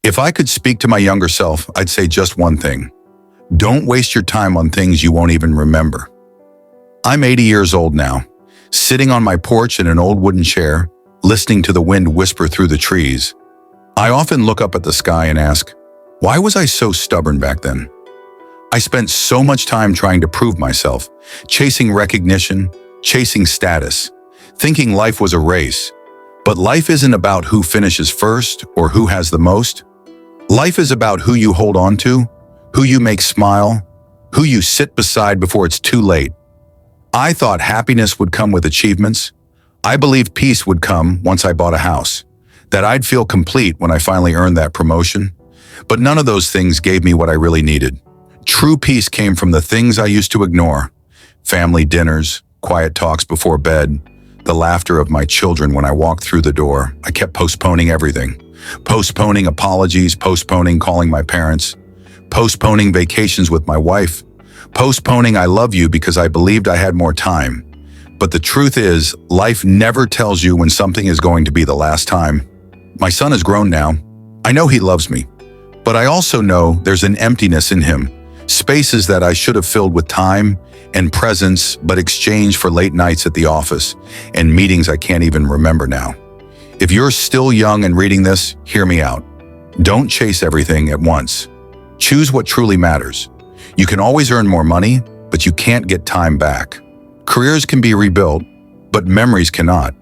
If I could speak to my younger self, I'd say just one thing. Don't waste your time on things you won't even remember. I'm 80 years old now, sitting on my porch in an old wooden chair, listening to the wind whisper through the trees. I often look up at the sky and ask, why was I so stubborn back then? I spent so much time trying to prove myself, chasing recognition, chasing status, thinking life was a race. But life isn't about who finishes first or who has the most. Life is about who you hold on to, who you make smile, who you sit beside before it's too late. I thought happiness would come with achievements. I believed peace would come once I bought a house, that I'd feel complete when I finally earned that promotion. But none of those things gave me what I really needed. True peace came from the things I used to ignore. Family dinners, quiet talks before bed, the laughter of my children when I walked through the door. I kept postponing everything. Postponing apologies, postponing calling my parents, postponing vacations with my wife, postponing I love you because I believed I had more time. But the truth is, life never tells you when something is going to be the last time. My son is grown now. I know he loves me, but I also know there's an emptiness in him, spaces that I should have filled with time and presence but exchanged for late nights at the office and meetings I can't even remember now. If you're still young and reading this, hear me out. Don't chase everything at once. Choose what truly matters. You can always earn more money, but you can't get time back. Careers can be rebuilt, but memories cannot.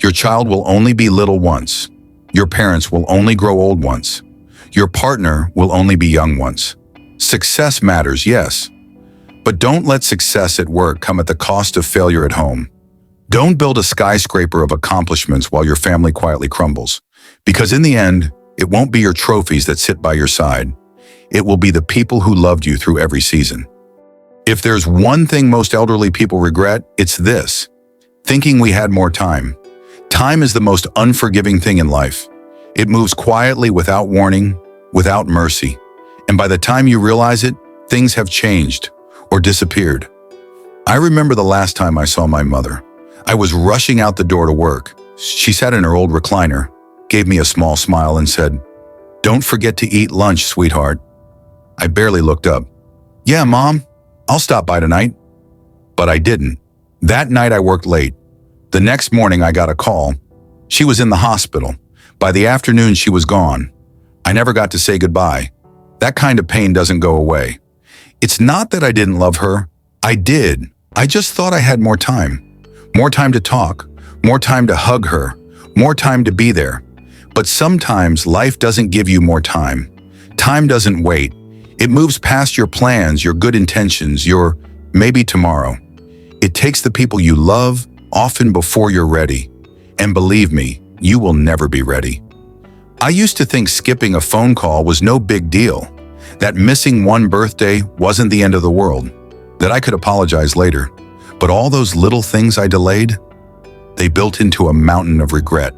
Your child will only be little once. Your parents will only grow old once. Your partner will only be young once. Success matters, yes, but don't let success at work come at the cost of failure at home. Don't build a skyscraper of accomplishments while your family quietly crumbles, because in the end, it won't be your trophies that sit by your side. It will be the people who loved you through every season. If there's one thing most elderly people regret, it's this: thinking we had more time. Time is the most unforgiving thing in life. It moves quietly without warning, without mercy. And by the time you realize it, things have changed or disappeared. I remember the last time I saw my mother. I was rushing out the door to work. She sat in her old recliner, gave me a small smile and said, "Don't forget to eat lunch, sweetheart." I barely looked up. "Yeah, Mom, I'll stop by tonight." But I didn't. That night I worked late. The next morning I got a call. She was in the hospital. By the afternoon she was gone. I never got to say goodbye. That kind of pain doesn't go away. It's not that I didn't love her. I did. I just thought I had more time. More time to talk, more time to hug her, more time to be there. But sometimes life doesn't give you more time. Time doesn't wait. It moves past your plans, your good intentions, your maybe tomorrow. It takes the people you love often before you're ready. And believe me, you will never be ready. I used to think skipping a phone call was no big deal, that missing one birthday wasn't the end of the world, that I could apologize later. But all those little things I delayed, they built into a mountain of regret.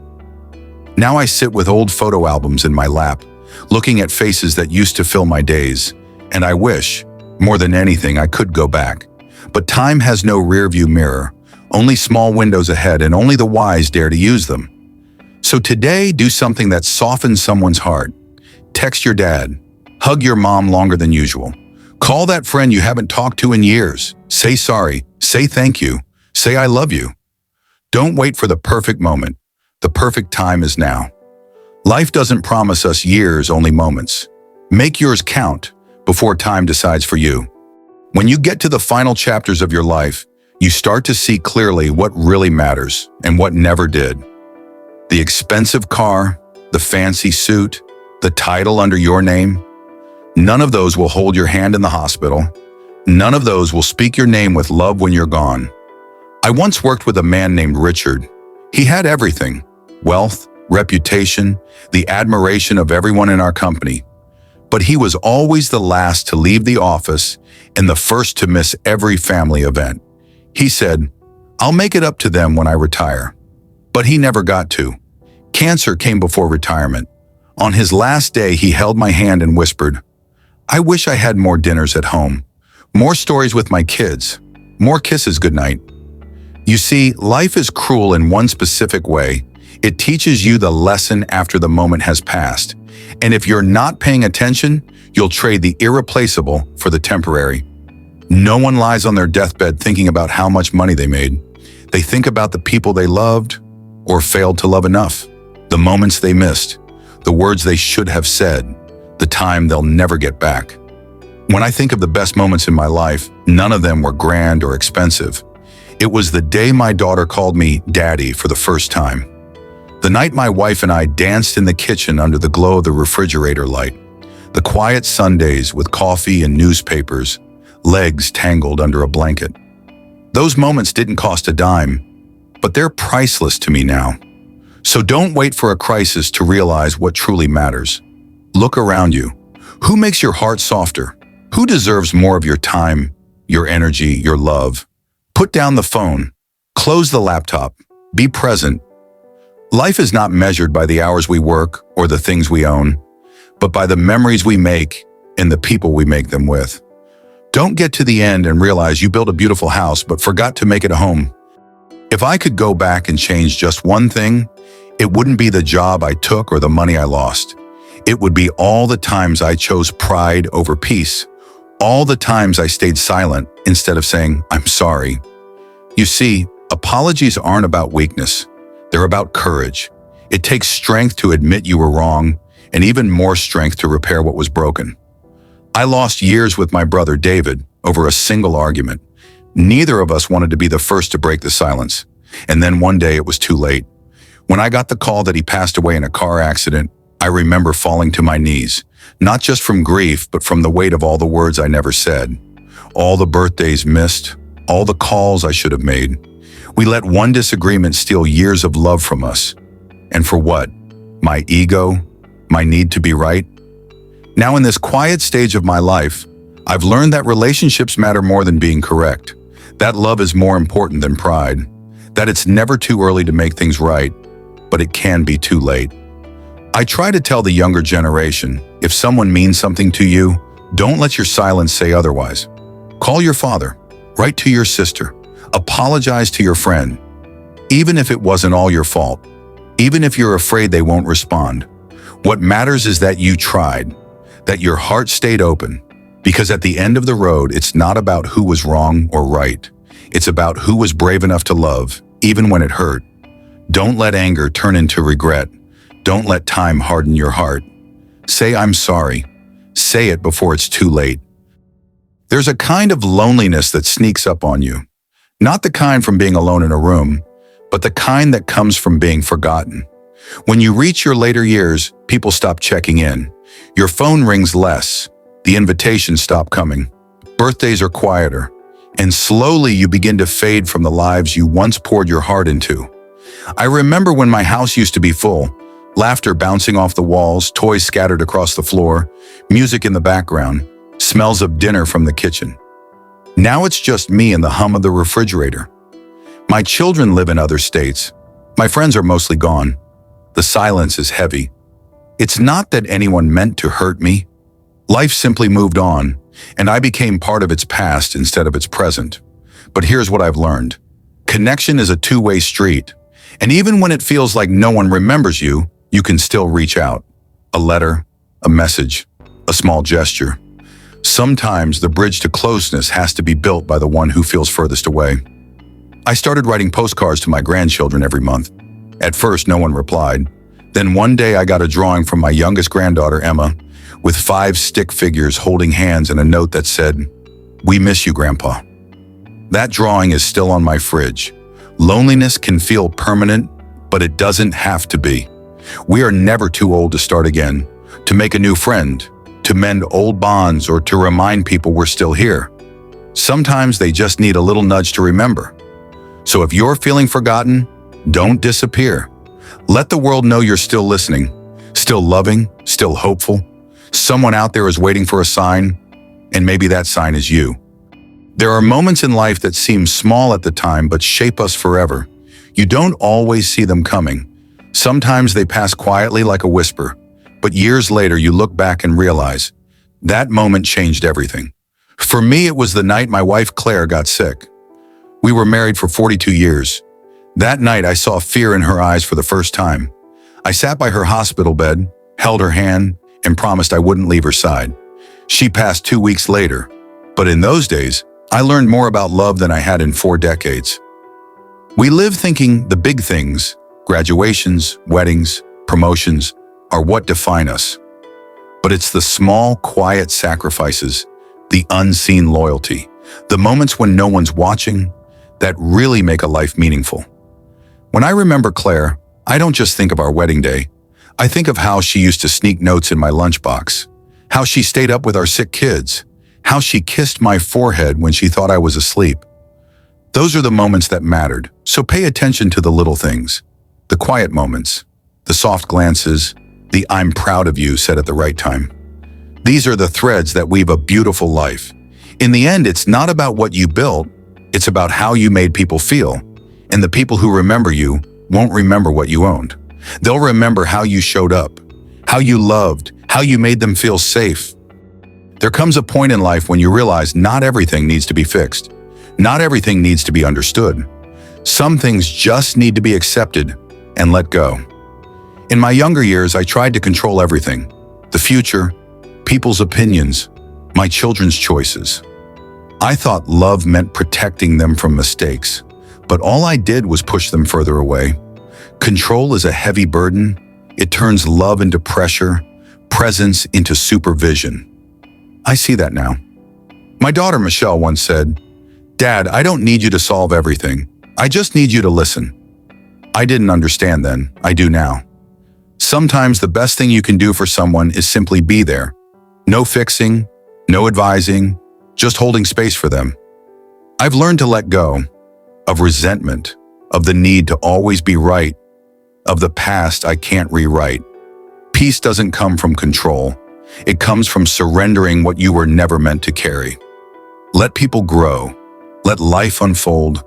Now I sit with old photo albums in my lap, looking at faces that used to fill my days, and I wish, more than anything, I could go back. But time has no rearview mirror, only small windows ahead, and only the wise dare to use them. So today, do something that softens someone's heart. Text your dad, hug your mom longer than usual. Call that friend you haven't talked to in years. Say sorry, say thank you, say I love you. Don't wait for the perfect moment. The perfect time is now. Life doesn't promise us years, only moments. Make yours count before time decides for you. When you get to the final chapters of your life, you start to see clearly what really matters and what never did. The expensive car, the fancy suit, the title under your name, none of those will hold your hand in the hospital. None of those will speak your name with love when you're gone. I once worked with a man named Richard. He had everything: wealth, reputation, the admiration of everyone in our company. But he was always the last to leave the office and the first to miss every family event. He said, "I'll make it up to them when I retire." But he never got to. Cancer came before retirement. On his last day, he held my hand and whispered, "I wish I had more dinners at home, more stories with my kids, more kisses goodnight." You see, life is cruel in one specific way. It teaches you the lesson after the moment has passed. And if you're not paying attention, you'll trade the irreplaceable for the temporary. No one lies on their deathbed thinking about how much money they made. They think about the people they loved or failed to love enough, the moments they missed, the words they should have said, the time they'll never get back. When I think of the best moments in my life, none of them were grand or expensive. It was the day my daughter called me Daddy for the first time. The night my wife and I danced in the kitchen under the glow of the refrigerator light. The quiet Sundays with coffee and newspapers, legs tangled under a blanket. Those moments didn't cost a dime, but they're priceless to me now. So don't wait for a crisis to realize what truly matters. Look around you. Who makes your heart softer? Who deserves more of your time, your energy, your love? Put down the phone. Close the laptop. Be present. Life is not measured by the hours we work or the things we own, but by the memories we make and the people we make them with. Don't get to the end and realize you built a beautiful house but forgot to make it a home. If I could go back and change just one thing, it wouldn't be the job I took or the money I lost. It would be all the times I chose pride over peace, all the times I stayed silent instead of saying, "I'm sorry." You see, apologies aren't about weakness. They're about courage. It takes strength to admit you were wrong, and even more strength to repair what was broken. I lost years with my brother David over a single argument. Neither of us wanted to be the first to break the silence. And then one day it was too late. When I got the call that he passed away in a car accident, I remember falling to my knees, not just from grief, but from the weight of all the words I never said, all the birthdays missed, all the calls I should have made. We let one disagreement steal years of love from us. And for what? My ego? My need to be right? Now in this quiet stage of my life, I've learned that relationships matter more than being correct, that love is more important than pride, that it's never too early to make things right, but it can be too late. I try to tell the younger generation, if someone means something to you, don't let your silence say otherwise. Call your father, write to your sister, apologize to your friend, even if it wasn't all your fault, even if you're afraid they won't respond. What matters is that you tried, that your heart stayed open, because at the end of the road, it's not about who was wrong or right. It's about who was brave enough to love, even when it hurt. Don't let anger turn into regret. Don't let time harden your heart. Say, "I'm sorry." Say it before it's too late. There's a kind of loneliness that sneaks up on you. Not the kind from being alone in a room, but the kind that comes from being forgotten. When you reach your later years, people stop checking in. Your phone rings less. The invitations stop coming. Birthdays are quieter. And slowly you begin to fade from the lives you once poured your heart into. I remember when my house used to be full, laughter bouncing off the walls, toys scattered across the floor, music in the background, smells of dinner from the kitchen. Now it's just me and the hum of the refrigerator. My children live in other states. My friends are mostly gone. The silence is heavy. It's not that anyone meant to hurt me. Life simply moved on, and I became part of its past instead of its present. But here's what I've learned. Connection is a two-way street, and even when it feels like no one remembers you, you can still reach out. A letter, a message, a small gesture. Sometimes the bridge to closeness has to be built by the one who feels furthest away. I started writing postcards to my grandchildren every month. At first, no one replied. Then one day I got a drawing from my youngest granddaughter, Emma, with 5 stick figures holding hands and a note that said, "We miss you, Grandpa." That drawing is still on my fridge. Loneliness can feel permanent, but it doesn't have to be. We are never too old to start again, to make a new friend, to mend old bonds, or to remind people we're still here. Sometimes they just need a little nudge to remember. So if you're feeling forgotten, don't disappear. Let the world know you're still listening, still loving, still hopeful. Someone out there is waiting for a sign, and maybe that sign is you. There are moments in life that seem small at the time but shape us forever. You don't always see them coming. Sometimes they pass quietly like a whisper, but years later you look back and realize that moment changed everything. For me, it was the night my wife Claire got sick. We were married for 42 years. That night, I saw fear in her eyes for the first time. I sat by her hospital bed, held her hand, and promised I wouldn't leave her side. She passed 2 weeks later, but in those days, I learned more about love than I had in 4 decades. We live thinking the big things, graduations, weddings, promotions, are what define us. But it's the small, quiet sacrifices, the unseen loyalty, the moments when no one's watching, that really make a life meaningful. When I remember Claire, I don't just think of our wedding day. I think of how she used to sneak notes in my lunchbox, how she stayed up with our sick kids, how she kissed my forehead when she thought I was asleep. Those are the moments that mattered, so pay attention to the little things, the quiet moments, the soft glances, the "I'm proud of you" said at the right time. These are the threads that weave a beautiful life. In the end, it's not about what you built, it's about how you made people feel. And the people who remember you won't remember what you owned. They'll remember how you showed up, how you loved, how you made them feel safe. There comes a point in life when you realize not everything needs to be fixed. Not everything needs to be understood. Some things just need to be accepted and let go. In my younger years, I tried to control everything: the future, people's opinions, my children's choices. I thought love meant protecting them from mistakes, but all I did was push them further away. Control is a heavy burden. It turns love into pressure, presence into supervision. I see that now. My daughter Michelle once said, "Dad, I don't need you to solve everything. I just need you to listen." I didn't understand then. I do now. Sometimes the best thing you can do for someone is simply be there. No fixing, no advising, just holding space for them. I've learned to let go of resentment, of the need to always be right, of the past I can't rewrite. Peace doesn't come from control. It comes from surrendering what you were never meant to carry. Let people grow. Let life unfold.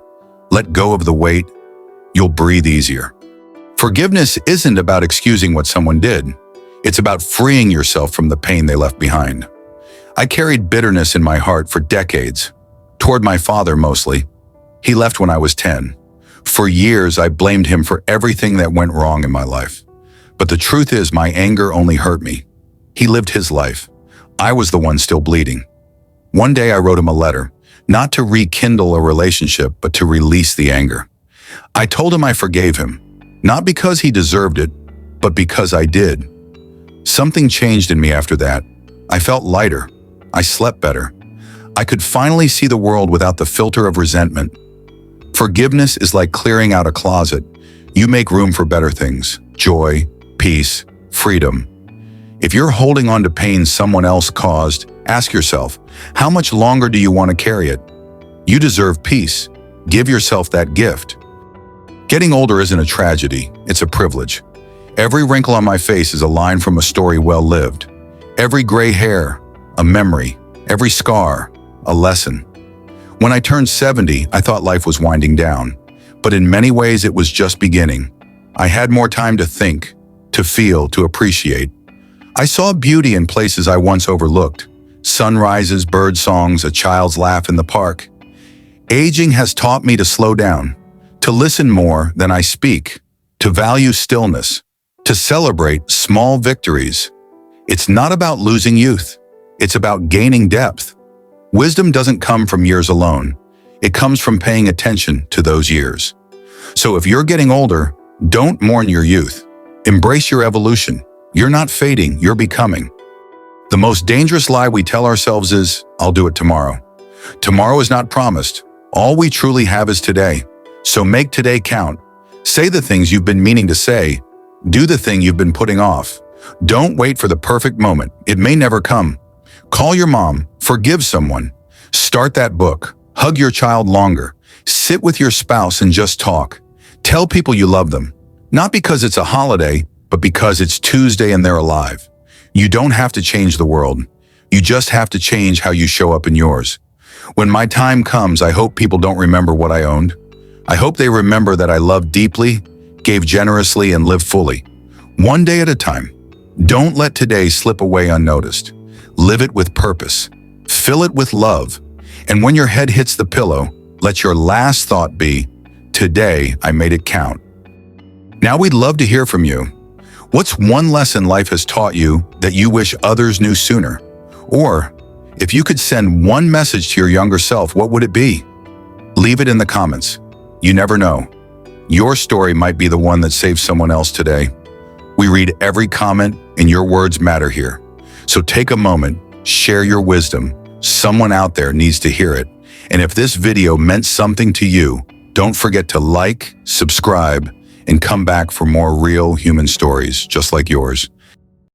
Let go of the weight. You'll breathe easier. Forgiveness isn't about excusing what someone did. It's about freeing yourself from the pain they left behind. I carried bitterness in my heart for decades, toward my father mostly. He left when I was 10. For years, I blamed him for everything that went wrong in my life. But the truth is, my anger only hurt me. He lived his life. I was the one still bleeding. One day I wrote him a letter, not to rekindle a relationship, but to release the anger. I told him I forgave him, not because he deserved it, but because I did. Something changed in me after that. I felt lighter. I slept better. I could finally see the world without the filter of resentment. Forgiveness is like clearing out a closet. You make room for better things: joy, peace, freedom. If you're holding on to pain someone else caused, ask yourself, how much longer do you want to carry it? You deserve peace. Give yourself that gift. Getting older isn't a tragedy, it's a privilege. Every wrinkle on my face is a line from a story well lived. Every gray hair, a memory. Every scar, a lesson. When I turned 70, I thought life was winding down, but in many ways it was just beginning. I had more time to think, to feel, to appreciate. I saw beauty in places I once overlooked: sunrises, bird songs, a child's laugh in the park. Aging has taught me to slow down, to listen more than I speak, to value stillness, to celebrate small victories. It's not about losing youth. It's about gaining depth. Wisdom doesn't come from years alone. It comes from paying attention to those years. So if you're getting older, don't mourn your youth. Embrace your evolution. You're not fading, you're becoming. The most dangerous lie we tell ourselves is, "I'll do it tomorrow." Tomorrow is not promised. All we truly have is today. So make today count. Say the things you've been meaning to say. Do the thing you've been putting off. Don't wait for the perfect moment. It may never come. Call your mom. Forgive someone. Start that book. Hug your child longer. Sit with your spouse and just talk. Tell people you love them. Not because it's a holiday, but because it's Tuesday and they're alive. You don't have to change the world. You just have to change how you show up in yours. When my time comes, I hope people don't remember what I owned. I hope they remember that I loved deeply, gave generously, and lived fully. One day at a time. Don't let today slip away unnoticed. Live it with purpose. Fill it with love. And when your head hits the pillow, let your last thought be, Today, I made it count. Now we'd love to hear from you. What's one lesson life has taught you that you wish others knew sooner? Or, if you could send one message to your younger self, what would it be? Leave it in the comments. You never know. Your story might be the one that saves someone else today. We read every comment, and your words matter here. So take a moment, share your wisdom. Someone out there needs to hear it. And if this video meant something to you, don't forget to like, subscribe, and come back for more real human stories just like yours.